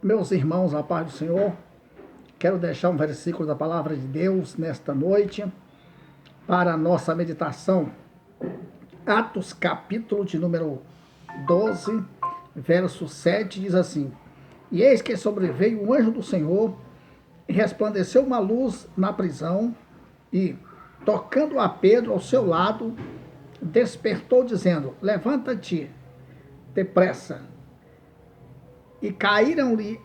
Meus irmãos, a paz do Senhor, quero deixar um versículo da palavra de Deus nesta noite para a nossa meditação. Atos, capítulo de número 12, verso 7, diz assim: E eis que sobreveio o anjo do Senhor, e resplandeceu uma luz na prisão, e, tocando a Pedro ao seu lado, despertou, dizendo: Levanta-te depressa. E caíram-lhe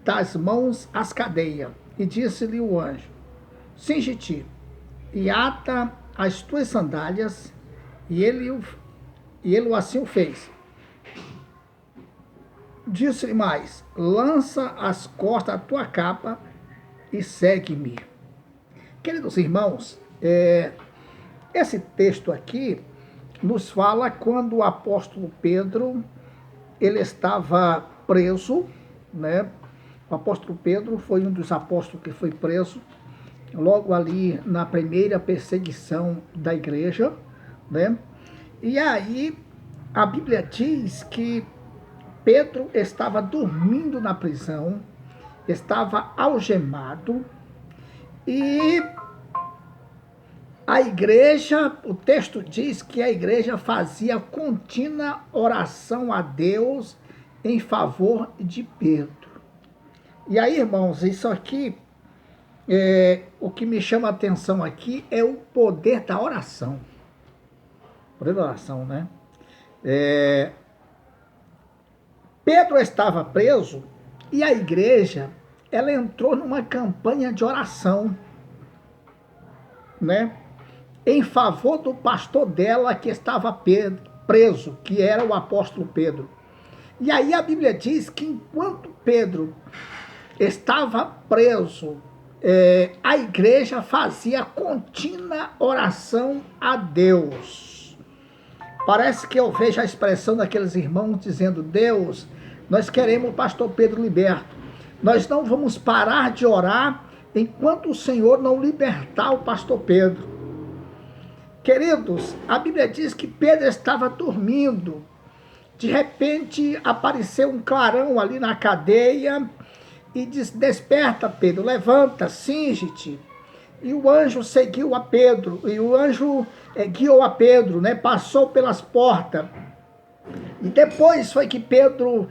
das mãos as cadeias. E disse-lhe o anjo: Cinge-te e ata as tuas sandálias. E ele assim o fez. Disse-lhe mais: Lança as costas a tua capa e segue-me. Queridos irmãos, esse texto aqui nos fala quando o apóstolo Pedro ele estava preso, né? O apóstolo Pedro foi um dos apóstolos que foi preso logo ali na primeira perseguição da igreja, né? E aí a Bíblia diz que Pedro estava dormindo na prisão, estava algemado, e a igreja, o texto diz que a igreja fazia contínua oração a Deus em favor de Pedro. E aí, irmãos, isso aqui, o que me chama a atenção aqui é o poder da oração. O poder da oração, né? Pedro estava preso e a igreja, ela entrou numa campanha de oração, né? Em favor do pastor dela que estava preso, que era o apóstolo Pedro. E aí a Bíblia diz que enquanto Pedro estava preso, a igreja fazia contínua oração a Deus. Parece que eu vejo a expressão daqueles irmãos dizendo: Deus, nós queremos o pastor Pedro liberto. Nós não vamos parar de orar enquanto o Senhor não libertar o pastor Pedro. Queridos, a Bíblia diz que Pedro estava dormindo. De repente apareceu um clarão ali na cadeia e disse: Desperta, Pedro, levanta, cinge-te. E o anjo seguiu a Pedro, e o anjo guiou a Pedro, né? Passou pelas portas. E depois foi que Pedro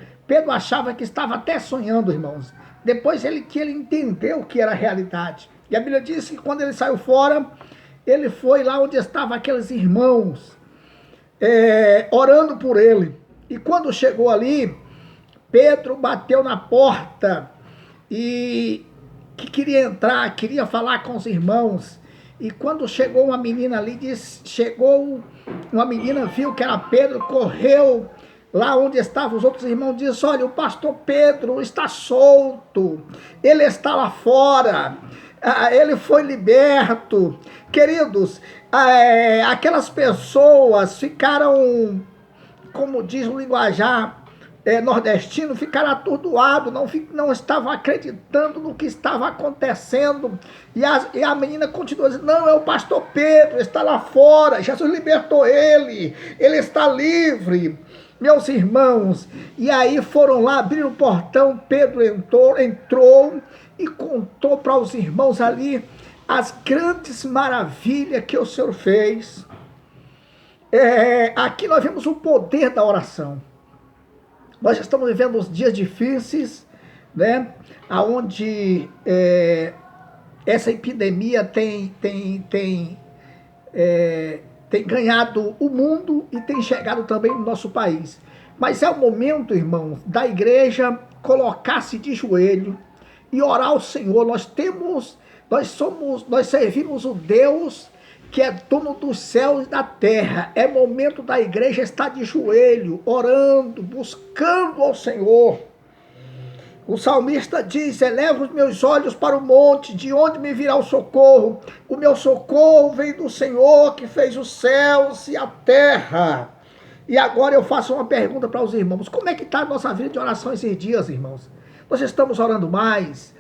achava que estava até sonhando, irmãos. Depois que ele entendeu que era a realidade. E a Bíblia diz que quando ele saiu fora, ele foi lá onde estavam aqueles irmãos, orando por ele. E quando chegou ali, Pedro bateu na porta e que queria entrar, queria falar com os irmãos. E quando chegou uma menina ali, uma menina, viu que era Pedro, correu lá onde estavam os outros irmãos, disse: Olha, o pastor Pedro está solto, ele está lá fora. Ele foi liberto. Queridos, aquelas pessoas ficaram, como diz o linguajar nordestino, ficaram atordoados, não estavam acreditando no que estava acontecendo. E a menina continuou dizendo: Não, é o pastor Pedro, está lá fora, Jesus libertou ele está livre. Meus irmãos, e aí foram lá, abriram o portão, Pedro entrou e contou para os irmãos ali as grandes maravilhas que o Senhor fez. Aqui nós vemos o poder da oração. Nós estamos vivendo uns dias difíceis, né? Onde essa epidemia tem ganhado o mundo e tem chegado também no nosso país. Mas é o momento, irmãos, da igreja colocar-se de joelho e orar ao Senhor. Nós servimos o Deus que é dono dos céus e da terra. É momento da igreja estar de joelho, orando, buscando ao Senhor. O salmista diz: Elevo os meus olhos para o monte, de onde me virá o socorro? O meu socorro vem do Senhor, que fez os céus e a terra. E agora eu faço uma pergunta para os irmãos: como é que está a nossa vida de oração esses dias, irmãos? Nós estamos orando mais?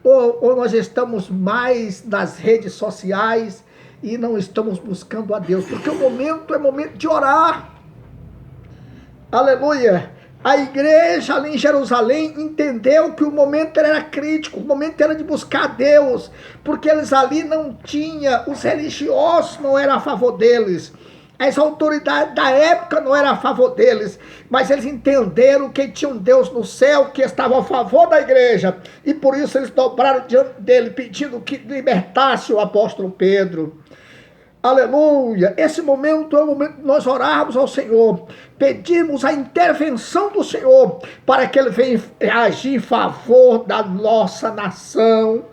Ou nós estamos mais nas redes sociais e não estamos buscando a Deus? Porque o momento é momento de orar. Aleluia! A igreja ali em Jerusalém entendeu que o momento era crítico, o momento era de buscar Deus, porque eles ali não tinham, os religiosos não eram a favor deles, as autoridades da época não eram a favor deles, mas eles entenderam que tinha um Deus no céu que estava a favor da igreja, e por isso eles dobraram diante dele, pedindo que libertasse o apóstolo Pedro. Aleluia! Esse momento é o momento de nós orarmos ao Senhor, pedimos a intervenção do Senhor para que Ele venha agir em favor da nossa nação.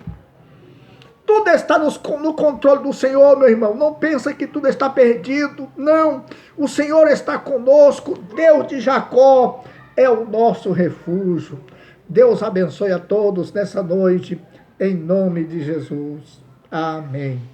Tudo está no controle do Senhor, meu irmão. Não pensa que tudo está perdido. Não. O Senhor está conosco. Deus de Jacó é o nosso refúgio. Deus abençoe a todos nessa noite, em nome de Jesus. Amém.